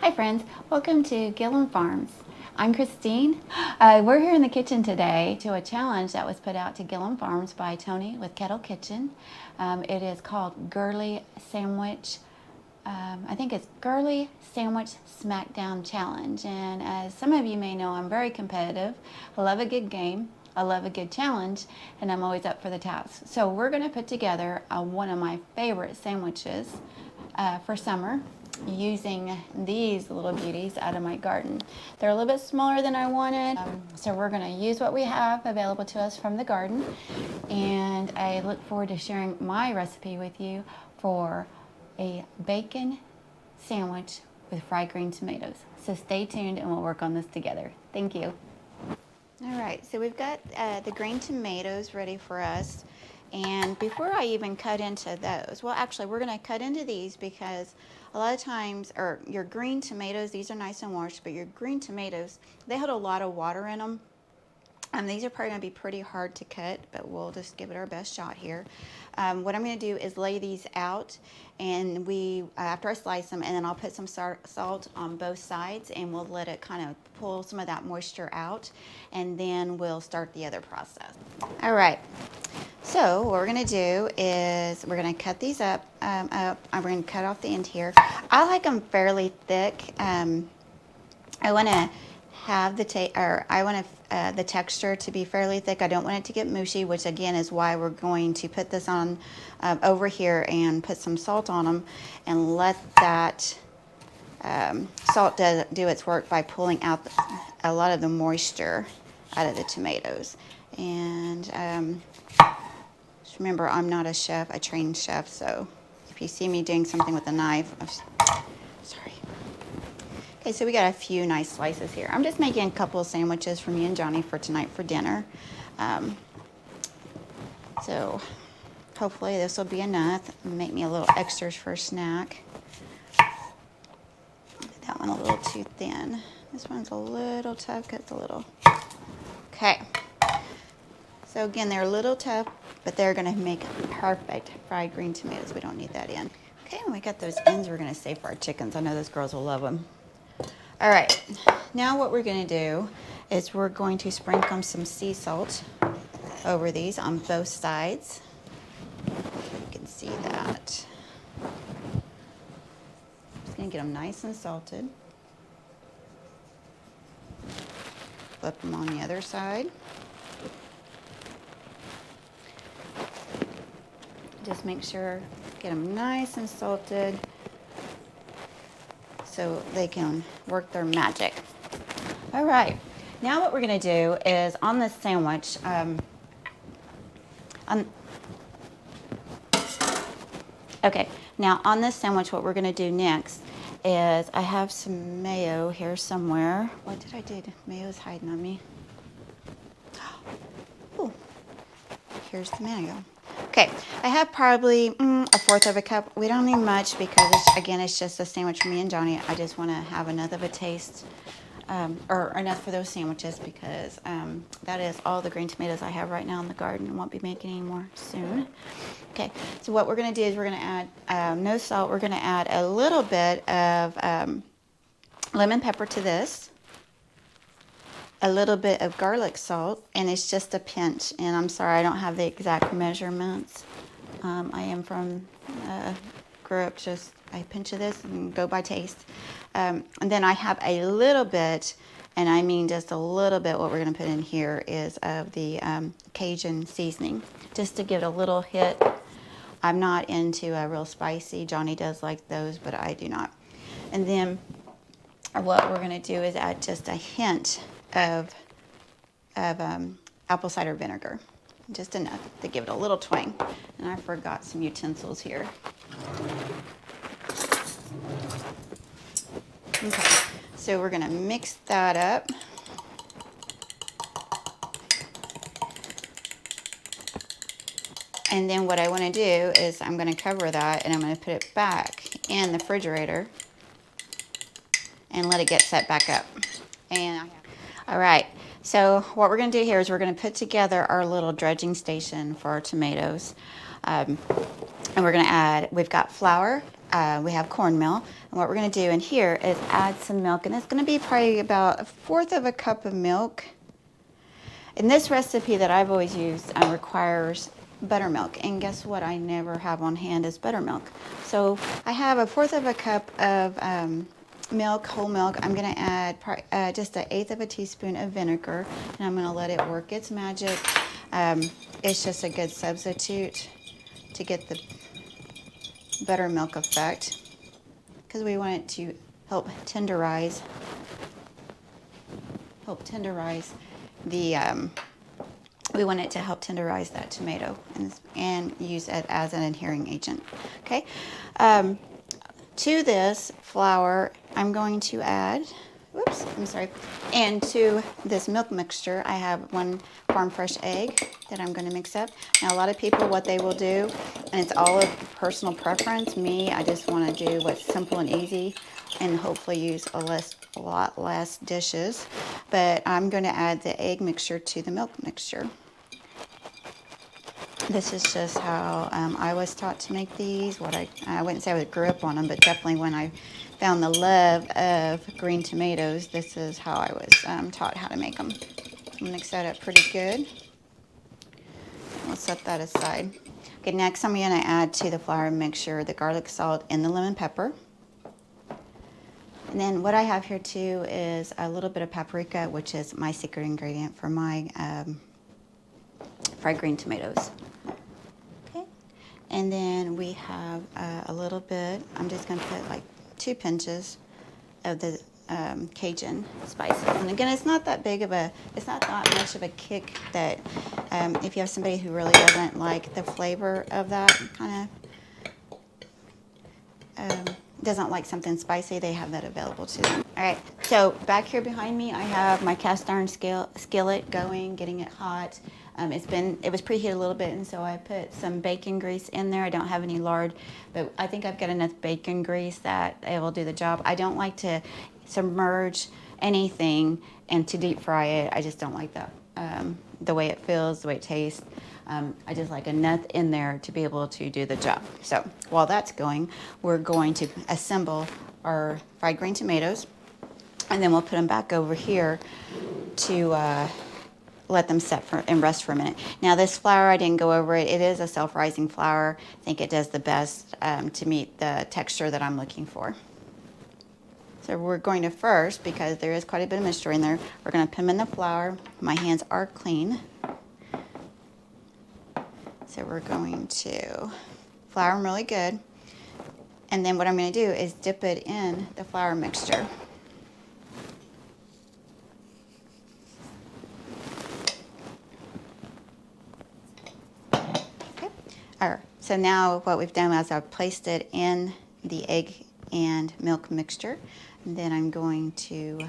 Hi friends, welcome to Gilliam Farms. I'm Christine. We're here in the kitchen today to a challenge that was put out to Gilliam Farms by Tony with Kettle Kitchen. It is called Girly Sandwich. I think it's Girly Sandwich Smackdown Challenge. And as some of you may know, I'm very competitive. I love a good game. I love a good challenge, and I'm always up for the task. So we're going to put together one of my favorite sandwiches for summer, using these little beauties out of my garden. They're a little bit smaller than I wanted, so we're going to use what we have available to us from the garden, and I look forward to sharing my recipe with you for a bacon sandwich with fried green tomatoes. So stay tuned and we'll work on this together. Thank you. All right, so we've got the green tomatoes ready for us. And before I even cut into those, well, actually, we're going to cut into these because a lot of times, or your green tomatoes, these are nice and washed, but your green tomatoes, they hold a lot of water in them. These are probably going to be pretty hard to cut, but we'll just give it our best shot here. What I'm going to do is lay these out, and after I slice them, and then I'll put some salt on both sides, and we'll let it kind of pull some of that moisture out, and then we'll start the other process. All right. So what we're going to do is we're going to cut these up. I'm going to cut off the end here. I like them fairly thick. I want to have the texture to be fairly thick. I don't want it to get mushy, which again is why we're going to put this on over here and put some salt on them and let that salt do its work by pulling out a lot of the moisture out of the tomatoes. And just remember, I'm not a chef, a trained chef, so if you see me doing something with a knife, sorry. Okay, so we got a few nice slices here. I'm just making a couple of sandwiches for me and Johnny for tonight for dinner. So hopefully this will be enough. Make me a little extras for a snack. That one a little too thin. This one's a little tough, cuts a little. Okay. So again, they're a little tough, but they're gonna make perfect fried green tomatoes. We don't need that in. Okay, and we got those ends we're gonna save for our chickens. I know those girls will love them. All right, now what we're going to do is we're going to sprinkle some sea salt over these on both sides. You can see that. Just going to get them nice and salted. Flip them on the other side. Just make sure, get them nice and salted, so they can work their magic. All right, now what we're gonna do is on this sandwich, okay, now on this sandwich, what we're gonna do next is I have some mayo here somewhere. What did I do? Mayo's hiding on me. Oh, here's the mayo. Okay, I have probably a fourth of a cup. We don't need much because, again, it's just a sandwich for me and Johnny. I just want to have enough of a taste, or enough for those sandwiches, because that is all the green tomatoes I have right now in the garden and won't be making any more soon. Okay, so what we're going to do is we're going to add no salt. We're going to add a little bit of lemon pepper to this. A little bit of garlic salt, and it's just a pinch, and I'm sorry I don't have the exact measurements. I am from grew up just a pinch of this and go by taste, and then I have a little bit, and I mean just a little bit, what we're going to put in here is of the Cajun seasoning, just to give it a little hit. I'm not into a real spicy. Johnny does like those, but I do not. And then what we're going to do is add just a hint of apple cider vinegar, just enough to give it a little twang. And I forgot some utensils here. Okay, so we're gonna mix that up. And then what I want to do is I'm going to cover that, and I'm going to put it back in the refrigerator and let it get set back up. And all right, so what we're going to do here is we're going to put together our little dredging station for our tomatoes. And we're going to add, we've got flour, we have cornmeal. And what we're going to do in here is add some milk. And it's going to be probably about 1/4 of a cup of milk. And this recipe that I've always used requires buttermilk. And guess what I never have on hand is buttermilk. So I have 1/4 of a cup of milk, whole milk. I'm going to add just 1/8 of a teaspoon of vinegar. And I'm going to let it work its magic. It's just a good substitute to get the buttermilk effect, because we want it to help tenderize the we want it to help tenderize that tomato and use it as an adhering agent. Okay, to this flour I'm going to add, and to this milk mixture I have 1 farm fresh egg that I'm going to mix up. Now a lot of people, what they will do, and it's all of personal preference, me, I just want to do what's simple and easy and hopefully use a lot less dishes, but I'm going to add the egg mixture to the milk mixture. This is just how I was taught to make these. I wouldn't say I grew up on them, but definitely when I found the love of green tomatoes, this is how I was taught how to make them. I'm going to mix that up pretty good. We'll set that aside. Okay, next I'm going to add to the flour mixture the garlic salt and the lemon pepper. And then what I have here too is a little bit of paprika, which is my secret ingredient for my fried green tomatoes. Okay, and then we have a little bit, I'm just going to put like 2 pinches of the Cajun spices. And again, it's not that much of a kick that if you have somebody who really doesn't like the flavor of that kind of, doesn't like something spicy, they have that available to them. All right, so back here behind me, I have my cast iron skillet going, getting it hot. It was preheated a little bit, and so I put some bacon grease in there. I don't have any lard, but I think I've got enough bacon grease that it will do the job. I don't like to submerge anything and to deep fry it. I just don't like that. The way it feels, the way it tastes. I just like enough in there to be able to do the job. So while that's going, we're going to assemble our fried green tomatoes, and then we'll put them back over here to let them set and rest for a minute. Now this flour, I didn't go over it. It is a self-rising flour. I think it does the best to meet the texture that I'm looking for. So we're going to first, because there is quite a bit of mixture in there, we're going to put them in the flour. My hands are clean. So we're going to flour them really good. And then what I'm going to do is dip it in the flour mixture. Okay. All right. So now what we've done is I've placed it in the egg and milk mixture. And then I'm going to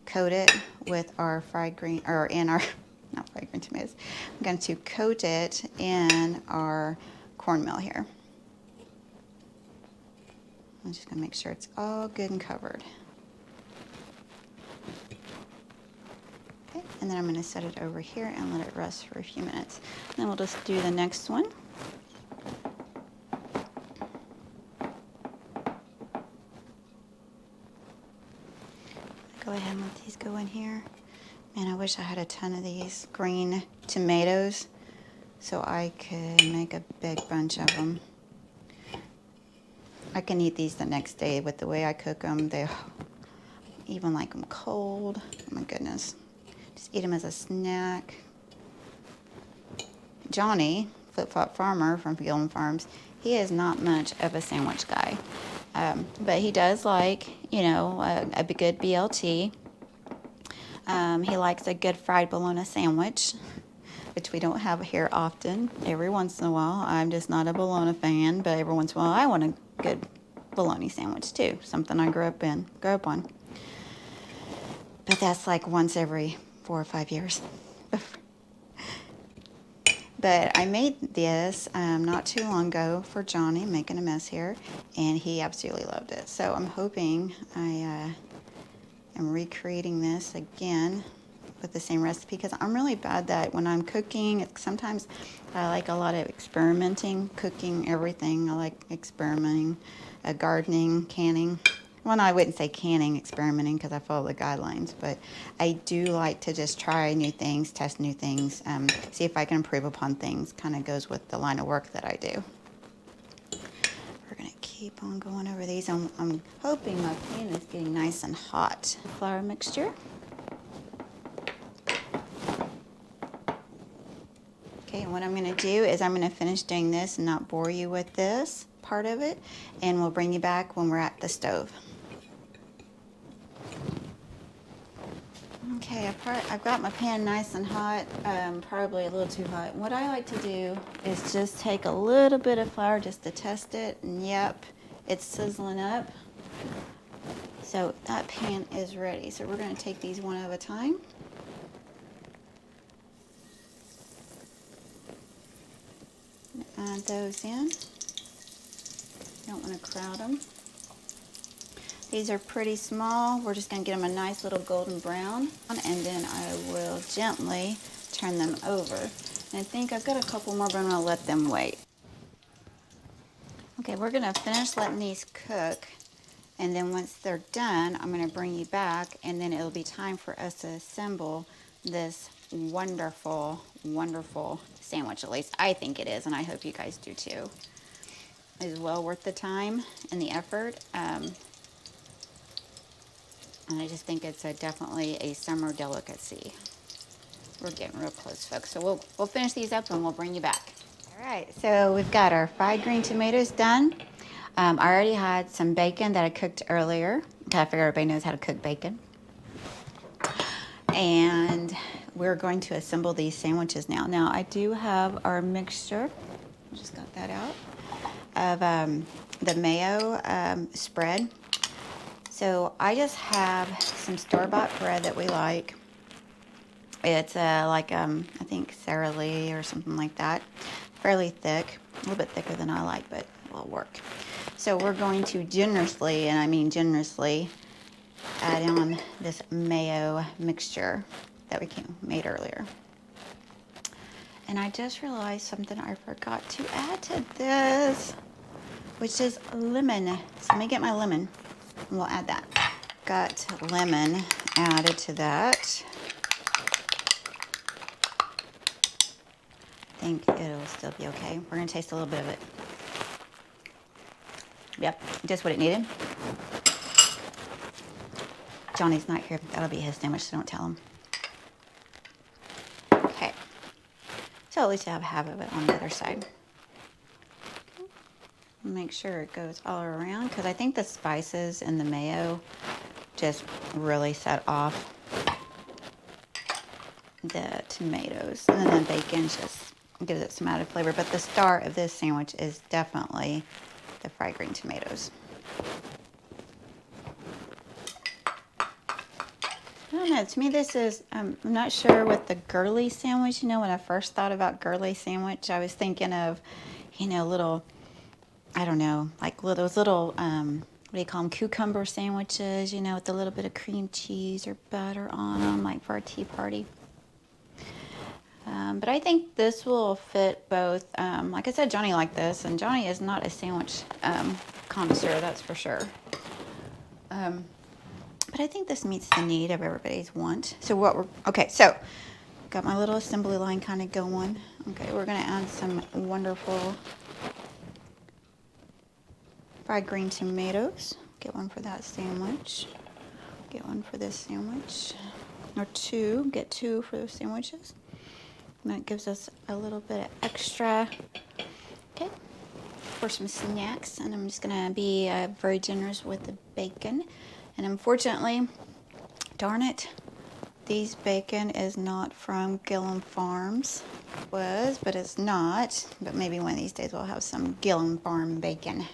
coat it with our fried green, or in our, not fried green tomatoes. I'm going to coat it in our cornmeal here. I'm just going to make sure it's all good and covered. Okay, and then I'm going to set it over here and let it rest for a few minutes. And then we'll just do the next one. Go ahead and let these go in here. Man, I wish I had a ton of these green tomatoes so I could make a big bunch of them. I can eat these the next day with the way I cook them. They even like them cold. Oh my goodness. Just eat them as a snack. Johnny, Flip-Flop Farmer from Gilliam Farms, he is not much of a sandwich guy. But he does like, you know, a good BLT. He likes a good fried bologna sandwich, which we don't have here often. Every once in a while, I'm just not a bologna fan, but every once in a while, I want a good bologna sandwich too. Something I grew up on. But that's like once every 4 or 5 years. But I made this not too long ago for Johnny, making a mess here, and he absolutely loved it. So I'm hoping I am recreating this again with the same recipe because I'm really bad that when I'm cooking, sometimes I like a lot of experimenting, cooking everything. I like experimenting, gardening, canning. Well, no, I wouldn't say canning, experimenting, because I follow the guidelines, but I do like to just try new things, test new things, see if I can improve upon things. Kind of goes with the line of work that I do. We're going to keep on going over these. I'm hoping my pan is getting nice and hot. Flour mixture. Okay, and what I'm going to do is I'm going to finish doing this and not bore you with this part of it, and we'll bring you back when we're at the stove. Okay, I've got my pan nice and hot, probably a little too hot. What I like to do is just take a little bit of flour just to test it, and yep, it's sizzling up. So that pan is ready. So we're going to take these one at a time. Add those in. Don't want to crowd them. These are pretty small. We're just going to get them a nice little golden brown, and then I will gently turn them over. And I think I've got a couple more, but I'm going to let them wait. Okay, we're going to finish letting these cook, and then once they're done, I'm going to bring you back, and then it'll be time for us to assemble this wonderful, wonderful sandwich. At least I think it is, and I hope you guys do too. It is well worth the time and the effort. And I just think it's definitely a summer delicacy. We're getting real close, folks. So we'll finish these up and we'll bring you back. All right, so we've got our fried green tomatoes done. I already had some bacon that I cooked earlier. I figure everybody knows how to cook bacon. And we're going to assemble these sandwiches now. Now, I do have our mixture. Just got that out. Of the mayo spread. So I just have some store-bought bread that we like. It's like, I think Sara Lee or something like that. Fairly thick, a little bit thicker than I like, but it'll work. So we're going to generously, and I mean generously, add on this mayo mixture that we made earlier. And I just realized something I forgot to add to this, which is lemon. So let me get my lemon. And we'll add that. Got lemon added to that. I think it'll still be okay. We're going to taste a little bit of it. Yep, just what it needed. Johnny's not here. That'll be his sandwich, so don't tell him. Okay. So at least I have half of it on the other side. Make sure it goes all around, because I think the spices and the mayo just really set off the tomatoes, and then the bacon just gives it some added flavor. But the star of this sandwich is definitely the fried green tomatoes. I don't know, to me this is, I'm not sure what the girly sandwich, you know, when I first thought about girly sandwich, I was thinking of, you know, little, I don't know, like those little, what do you call them, cucumber sandwiches, you know, with a little bit of cream cheese or butter on them, like for a tea party. But I think this will fit both. Like I said, Johnny liked this, and Johnny is not a sandwich connoisseur, that's for sure. But I think this meets the need of everybody's want. So okay, so got my little assembly line kind of going. Okay, we're gonna add some wonderful fried green tomatoes. Get one for that sandwich. Get one for this sandwich. Or two, get two for those sandwiches. And that gives us a little bit of extra, okay, for some snacks. And I'm just gonna be very generous with the bacon. And unfortunately, darn it, these bacon is not from Gilliam Farms. Was, but it's not. But maybe one of these days we'll have some Gilliam Farm bacon.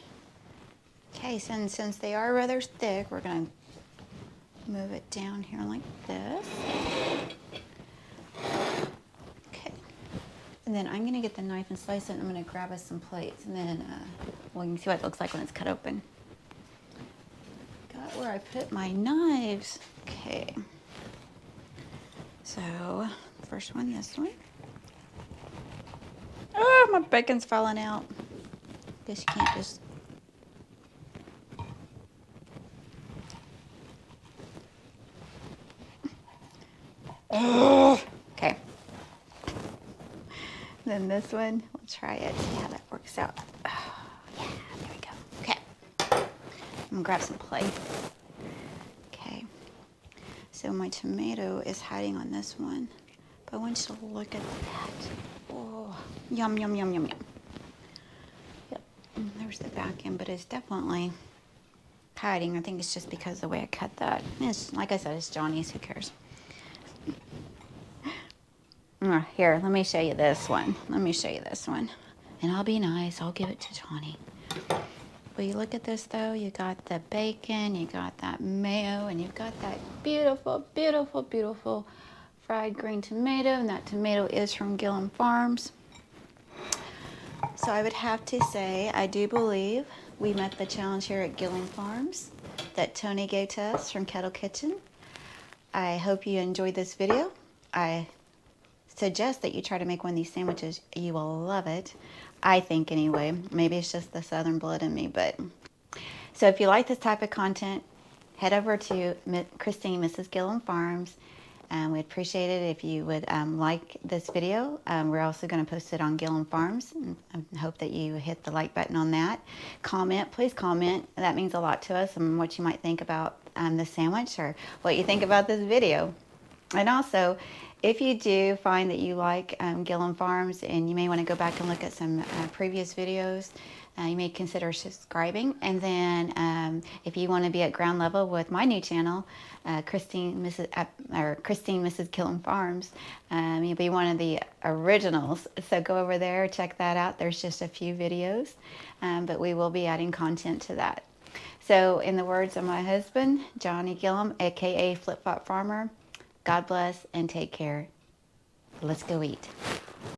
Okay, since they are rather thick, we're gonna move it down here like this. Okay, and then I'm gonna get the knife and slice it, and I'm gonna grab us some plates, and then well, you can see what it looks like when it's cut open. Got where I put my knives. Okay. So, first one, this one. Oh, my bacon's falling out. Guess you can't just... Oh, okay. Then this one, we'll try it, see how that works out. Oh, yeah, there we go. Okay. I'm gonna grab some plate. Okay. So my tomato is hiding on this one. But I want you to look at that. Oh, yum, yum, yum, yum, yum. Yep, there's the back end, but it's definitely hiding. I think it's just because of the way I cut that. It's, like I said, it's Johnny's, who cares? Here, let me show you this one. Let me show you this one. And I'll be nice, I'll give it to Johnny. Well, you look at this though, you got the bacon, you got that mayo, and you've got that beautiful, beautiful, beautiful fried green tomato, and that tomato is from Gilliam Farms. So I would have to say, I do believe we met the challenge here at Gilliam Farms that Tony gave to us from Kettle Kitchen. I hope you enjoyed this video. I suggest that you try to make one of these sandwiches. You will love it. I think anyway. Maybe it's just the Southern blood in me, but... So if you like this type of content, head over to Christine, Mrs. Gilliam Farms. We'd appreciate it if you would like this video. We're also going to post it on Gilliam Farms. I hope that you hit the like button on that. Comment, please comment. That means a lot to us, and what you might think about the sandwich or what you think about this video. And also, if you do find that you like Gilliam Farms and you may want to go back and look at some previous videos, you may consider subscribing. And then if you want to be at ground level with my new channel, Christine, Mrs. Gilliam Farms, you'll be one of the originals. So go over there, check that out. There's just a few videos, but we will be adding content to that. So in the words of my husband, Johnny Gilliam, aka Flip Flop Farmer, God bless and take care. Let's go eat.